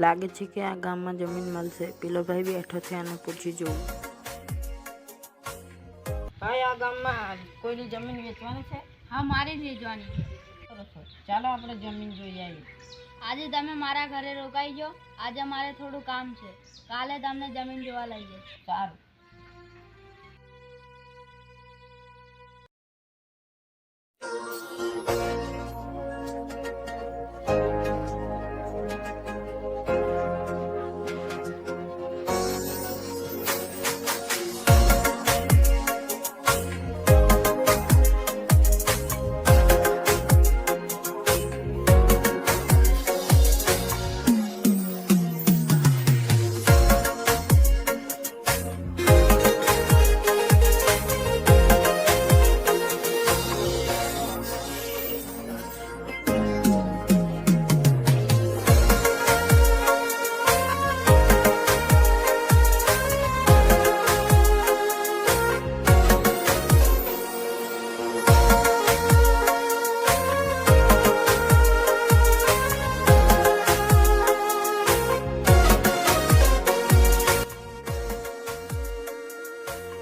લાગે છે કે આ ગામમાં જમીન મળશે. પેલો ભાઈ બેઠો છે અને પૂછી જોઉં. ભાઈ, આ ગામમાં કોઈની જમીન વેચવાની છે? હા, મારે જ વેચવાની છે. ચાલો આપણે જમીન જોઈ આવીએ. આજે તમે મારા ઘરે રોકાઈ જાઓ. આજે મારે થોડું કામ છે. કાલે તમને જમીન જોવા લઈ જઈશ. સારું.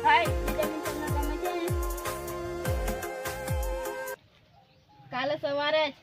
ભાઈ, એ જમીન તમને ગમે છે ને? કાલે સવારે જ